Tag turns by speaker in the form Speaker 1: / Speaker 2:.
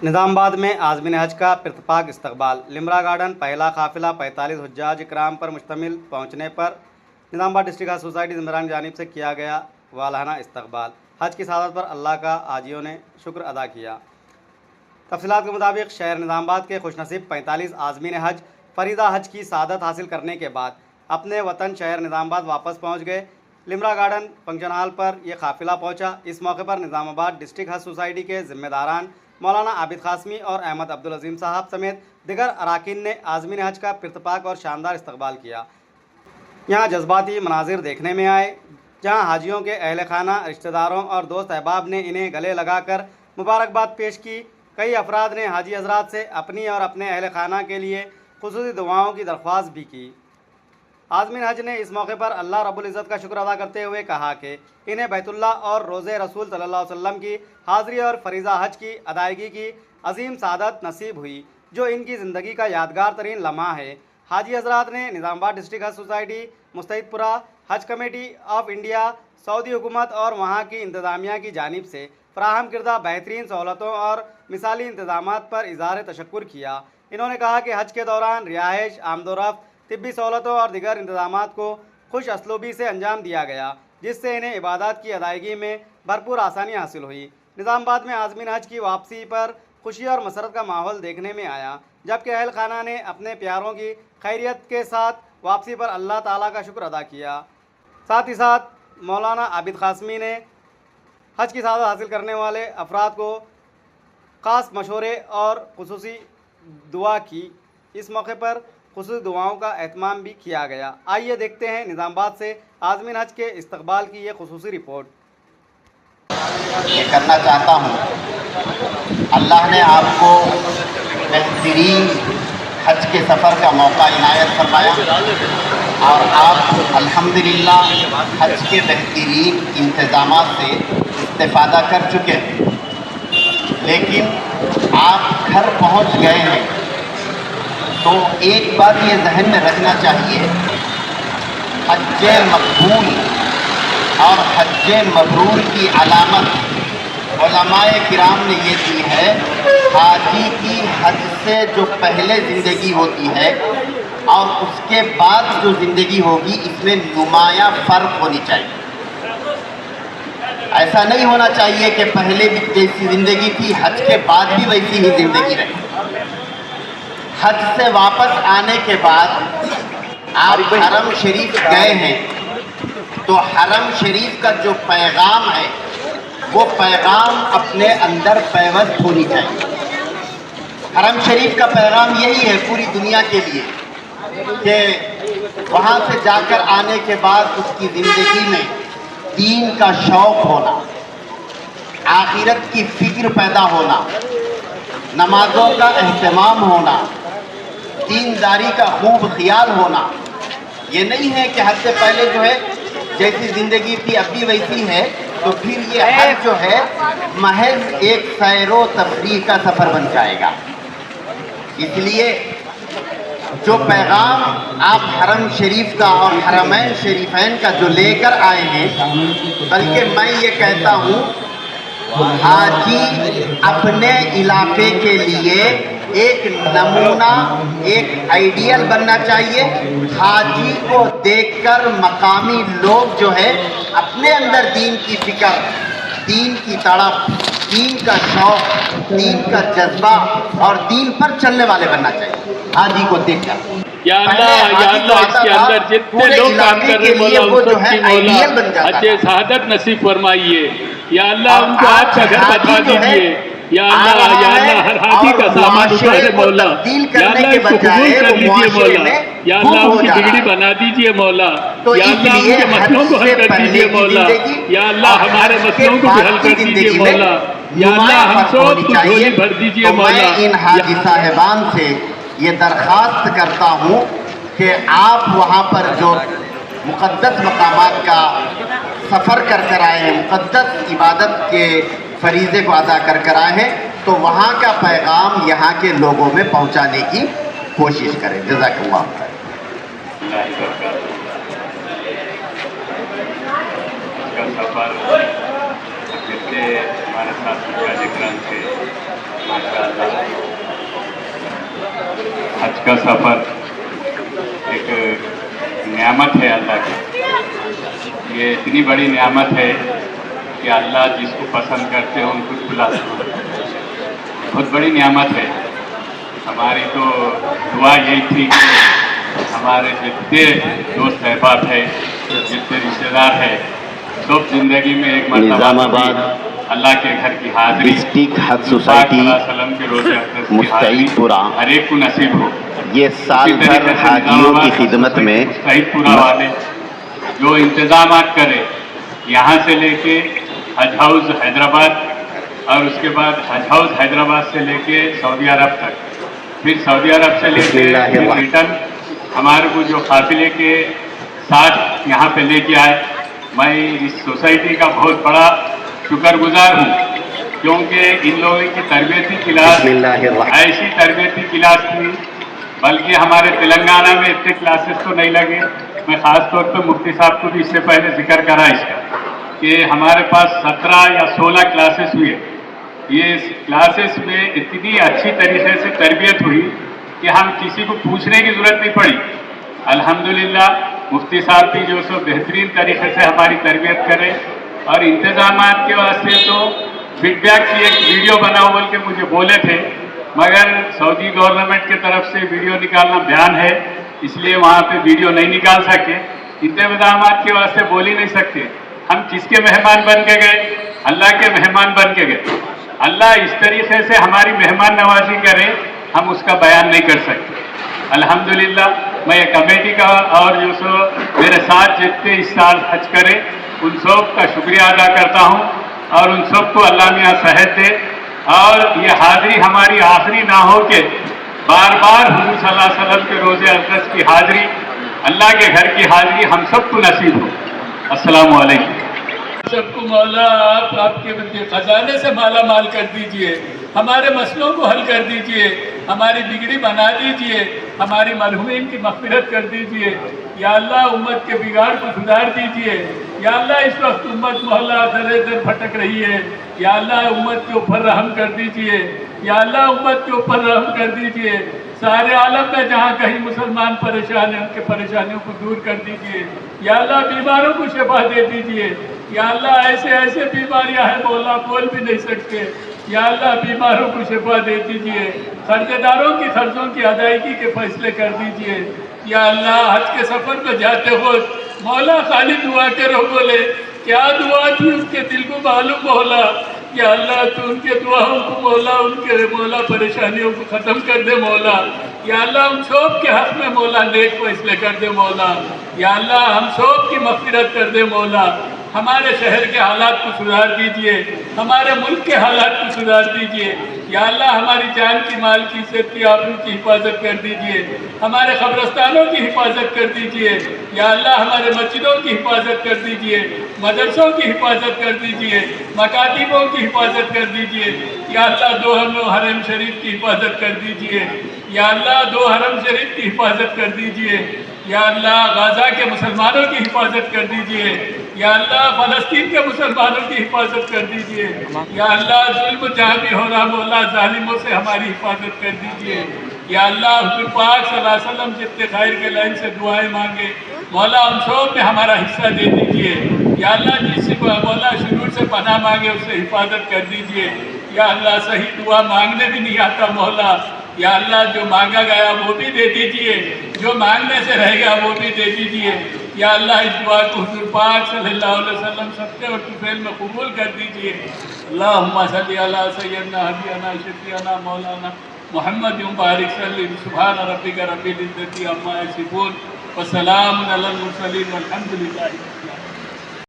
Speaker 1: نظام آباد میں عازمین حج کا پرتپاک استقبال۔ لمرا گارڈن پہلا قافلہ 45 حجاج اکرام پر مشتمل پہنچنے پر نظام آباد ڈسٹرکٹ حج سوسائٹی زمران کی جانب سے کیا گیا والہانہ استقبال۔ حج کی سعادت پر اللہ کا حاجیوں نے شکر ادا کیا۔ تفصیلات کے مطابق شہر نظام آباد کے خوش نصیب 45 عازمین حج فریضہ حج کی سعادت حاصل کرنے کے بعد اپنے وطن شہر نظام آباد واپس پہنچ گئے۔ لمرا گارڈن فنکشن ہال پر یہ قافلہ پہنچا۔ اس موقع پر نظام آباد ڈسٹرکٹ حج سوسائٹی کے ذمہ داران مولانا عابد قاسمی اور احمد عبدالعظیم صاحب سمیت دیگر اراکین نے عازمین حج کا پرتپاک اور شاندار استقبال کیا۔ یہاں جذباتی مناظر دیکھنے میں آئے، جہاں حاجیوں کے اہل خانہ، رشتہ داروں اور دوست احباب نے انہیں گلے لگا کر مبارکباد پیش کی۔ کئی افراد نے حاجی حضرات سے اپنی اور اپنے اہل خانہ کے لیے خصوصی دعاؤں کی درخواست بھی کی۔ عازمین حج نے اس موقع پر اللہ رب العزت کا شکر ادا کرتے ہوئے کہا کہ انہیں بیت اللہ اور روضہ رسول صلی اللہ علیہ وسلم کی حاضری اور فریضہ حج کی ادائیگی کی عظیم سعادت نصیب ہوئی، جو ان کی زندگی کا یادگار ترین لمحہ ہے۔ حاجی حضرات نے نظام آباد ڈسٹرکٹ حج سوسائٹی، مستعد پورہ حج کمیٹی آف انڈیا، سعودی حکومت اور وہاں کی انتظامیہ کی جانب سے فراہم کردہ بہترین سہولتوں اور مثالی انتظامات پر اظہار تشکر کیا۔ انہوں نے کہا کہ حج کے دوران رہائش، آمد و رفت، طبی سہولتوں اور دیگر انتظامات کو خوش اسلوبی سے انجام دیا گیا، جس سے انہیں عبادات کی ادائیگی میں بھرپور آسانی حاصل ہوئی۔ نظام آباد میں عازمین حج کی واپسی پر خوشی اور مسرت کا ماحول دیکھنے میں آیا، جبکہ اہل خانہ نے اپنے پیاروں کی خیریت کے ساتھ واپسی پر اللہ تعالیٰ کا شکر ادا کیا۔ ساتھ ہی ساتھ مولانا عابد قاسمی نے حج کی سعادت حاصل کرنے والے افراد کو خاص مشورے اور خصوصی دعا کی۔ اس موقع پر خصوصی دعاؤں کا اہتمام بھی کیا گیا۔ آئیے دیکھتے ہیں نظام آباد سے عازمین حج کے استقبال کی یہ خصوصی رپورٹ۔
Speaker 2: یہ کرنا چاہتا ہوں، اللہ نے آپ کو بہترین حج کے سفر کا موقع عنایت فرمایا اور آپ الحمدللہ حج کے بہترین انتظامات سے استفادہ کر چکے ہیں، لیکن آپ گھر پہنچ گئے ہیں تو ایک بات یہ ذہن میں رکھنا چاہیے، حج مقبول اور حج مبرور کی علامت علماء کرام نے یہ دی ہے، حاجی کی حج سے جو پہلے زندگی ہوتی ہے اور اس کے بعد جو زندگی ہوگی، اس میں نمایاں فرق ہونی چاہیے۔ ایسا نہیں ہونا چاہیے کہ پہلے بھی جیسی زندگی تھی حج کے بعد بھی ویسی ہی زندگی رہے۔ حج سے واپس آنے کے بعد آپ حرم شریف گئے ہیں تو حرم شریف کا جو پیغام ہے وہ پیغام اپنے اندر پیوست ہونی چاہیے۔ حرم شریف کا پیغام یہی ہے پوری دنیا کے لیے کہ وہاں سے جا کر آنے کے بعد اس کی زندگی میں دین کا شوق ہونا، آخرت کی فکر پیدا ہونا، نمازوں کا اہتمام ہونا، دینداری کا خوب خیال ہونا۔ یہ نہیں ہے کہ حج سے پہلے جو ہے جیسی زندگی تھی اب بھی ویسی ہے، تو پھر یہ حج جو ہے محض ایک سیر و تفریح کا سفر بن جائے گا۔ اس لیے جو پیغام آپ حرم شریف کا اور حرمین شریفین کا جو لے کر آئے ہیں، بلکہ میں یہ کہتا ہوں حاجی اپنے علاقے کے لیے ایک نمونہ، ایک آئیڈیل بننا چاہیے۔ حاجی کو دیکھ کر مقامی لوگ جو ہے اپنے اندر دین کی فکر، دین کی تڑپ، دین کا شوق، دین کا جذبہ اور دین پر چلنے والے بننا چاہیے حاجی کو دیکھ کر۔
Speaker 3: یا اللہ اس کے اندر جتنے لوگ کام کر رہے مولا ان سب کی مولا حج سعادت نصیب فرمائیے۔ یا اللہ ان کو آپ کا گھر بتا دیجیے۔ یا اللہ ہر حاجی کا سامان اتارے مولا۔ یا اللہ اس کو قبول کر لیجیے مولا۔ یا اللہ ان کی بگڑی بنا دیجیے مولا۔ یا اللہ ان کے مسئلوں کو حل کر دیجیے مولا۔ یا اللہ ہمارے مسئلوں کو بھی حل کر دیجیے مولا۔ یا اللہ ہم سب کو جھولی بھر دیجیے مولا۔
Speaker 2: ان حاجی صاحبان سے یہ درخواست کرتا ہوں کہ آپ وہاں پر جو مقدس مقامات کا سفر کر کر آئے ہیں، مقدس عبادت کے فریضے کو ادا کر کر آئے ہیں، تو وہاں کا پیغام یہاں کے لوگوں میں پہنچانے کی کوشش کریں۔ جزاک اللہ خیر۔
Speaker 3: سفر جتنے ہمارے ساتھ माशाअल्लाह हज का सफ़र एक नियामत है अल्लाह की। ये इतनी बड़ी नियामत है कि अल्लाह जिसको पसंद करते हैं उनको बुलाते हैं। बहुत बड़ी नियामत है। हमारी तो दुआ यही थी कि हमारे जितने दोस्त अहबाब है, जितने रिश्तेदार है, सब जिंदगी में एक मरतबा
Speaker 2: निज़ामाबाद
Speaker 3: अल्लाह के घर की हाजिरी,
Speaker 2: डिस्ट्रिक्ट हज सोसाइटी
Speaker 3: सल्लम के रोज़े अक़दस की हाजिरी
Speaker 2: मुस्तईदपुरा
Speaker 3: हर एक को नसीब हो।
Speaker 2: ये साल भर हाजियों की खिदमत में
Speaker 3: मुस्तईदपुरा वाले जो इंतजाम करे, यहाँ से लेके हज हाउस हैदराबाद और उसके बाद हज हाउस हैदराबाद से लेके सऊदी अरब तक, फिर सऊदी अरब से लेके फिर रिटर्न हमारे को जो काफिले के साथ यहाँ पे लेके आए, मैं इस सोसाइटी का बहुत बड़ा शुक्रगुजार हूँ, क्योंकि इन लोगों की तरबियती क्लास ऐसी तरबियती क्लास थी, बल्कि हमारे तेलंगाना में इतने क्लासेस तो नहीं लगे। मैं ख़ास तौर पर मुफ्ती साहब को भी इससे पहले जिक्र करा इसका कि हमारे पास 17 या 16 क्लासेस हुए। ये क्लासेस में इतनी अच्छी तरीके से तरबियत हुई कि हम किसी को पूछने की ज़रूरत नहीं पड़ी। अल्हम्दुलिल्लाह मुफ्ती साहब भी जो सो बेहतरीन तरीके से हमारी तरबियत करें, और इंतज़ामात के वास्ते तो फीडबैक की एक वीडियो बनाओ बोल के मुझे बोले थे, मगर सऊदी गवर्नमेंट की तरफ से वीडियो निकालना बैन है, इसलिए वहाँ पे वीडियो नहीं निकाल सके। इंतज़ामात के वास्ते बोल ही नहीं सकते। हम किसके मेहमान बन के गए? अल्लाह के मेहमान बन के गए। अल्लाह इस तरीके से हमारी मेहमान नवाजी करे, हम उसका बयान नहीं कर सकते। अल्हम्दुलिल्लाह मैं ये कमेटी का और जो सो मेरे साथ जितने इस साल हज करे उन सब का शुक्रिया अदा करता हूँ, और उन सब को अल्लाह मियाँ सेहत दे, और ये हाजिरी हमारी आखिरी ना हो के बार बार हुजूर सल्लल्लाहु अलैहि वसल्लम के रोज़े अक़दस की हाजिरी, अल्लाह के घर की हाजिरी हम सबको नसीब हो। अस्सलामु अलैकुम।
Speaker 4: सबको मौला आप आपके खजाने से माला माल कर दीजिए, हमारे मसलों को हल कर दीजिए, हमारी बिगड़ी बना दीजिए, हमारी मरहूमीन की मग़फ़िरत कर दीजिए। या अल्लाह उम्मत के बिगाड़ को सुधार दीजिए। या अल्लाह इस वक्त उम्मत मोहल्ला दर दर भटक रही है, या अल्लाह उम्मत के ऊपर रहम कर दीजिए। या अल्लाह उम्मत के ऊपर रहम कर दीजिए। सारे आलम में जहाँ कहीं मुसलमान परेशान हैं उनके परेशानियों को दूर कर दीजिए। या अल्लाह बीमारों को शिफा दे दीजिए। या अल्लाह ऐसे ऐसे बीमारियां हैं मौला बोल भी नहीं सकते। या अल्लाह बीमारों को शिफा दे दीजिए। कर्जदारों की कर्जों की अदायगी के फैसले कर दीजिए। या अल्लाह हज के सफ़र पर जाते हो मौला खाली दुआ करो, बोले क्या दुआ थी उनके दिल को मालूम मौला। या अल्लाह तू उनके दुआओं को मौला, उनके मौला परेशानियों को ख़त्म कर दे मौला। या अल्लाह हम सब के हक़ में मौला नेक फैसले कर दे मौला। या अल्लाह हम सब की मग़फ़िरत कर दे मौला। हमारे शहर के हालात को सुधार दीजिए, हमारे मुल्क के हालात को सुधार दीजिए। या अल्लाह हमारी जान की, माल की, इज़्ज़त की, आबरू की हिफाजत कर दीजिए। हमारे क़ब्रस्तानों की हिफाजत कर दीजिए। या अल्लाह हमारे मस्जिदों की हिफाजत कर दीजिए, मदरसों की हिफाजत कर दीजिए, मकातिबों की हिफाजत कर दीजिए। या अल्लाह दो हरम शरीफ की हिफाजत कर दीजिए। या अल्लाह दो हरम शरीफ की हिफाजत कर दीजिए। या अल्लाह गाज़ा के मुसलमानों की हिफाजत कर दीजिए। या अल्लाह फ़लस्तीन के मुसलमानों की हिफाजत कर दीजिए। या अल्लाह जुल्म जहाँ भी हो रहा मौला ज़ालिमों से हमारी हिफाजत कर दीजिए। या अल्लाह हुज़ूर पाक सल्लल्लाहु अलैहि वसल्लम जितने खैर के लाइन से दुआएं मांगे मौला उन सब में हमारा हिस्सा दे दीजिए। या अल्लाह जिससे मौला शुरू से पनाह मांगे उससे हिफाजत कर दीजिए। या अल्लाह सही दुआ मांगने भी नहीं आता मौला। या अल्लाह जो मांगा गया वो भी दे दीजिए, जो मांगने से रह गया वो भी दे दीजिए। या अल्लाह इस दुआ को हुज़ूर पाक सल्लल्लाहु अलैहि वसल्लम सबके और तुफ़ैल में कबूल कर दीजिए। अल्लाहुम्मा सल्ली अला सय्यदना हबीबना शफीअना मौलाना मुहम्मद बारिक सल्ली सुभान रब्बिका रब्बिल इज़्ज़ति अम्मा यसिफून व सलामुन अलल मुरसलीन वल्हम्दुलिल्लाहि।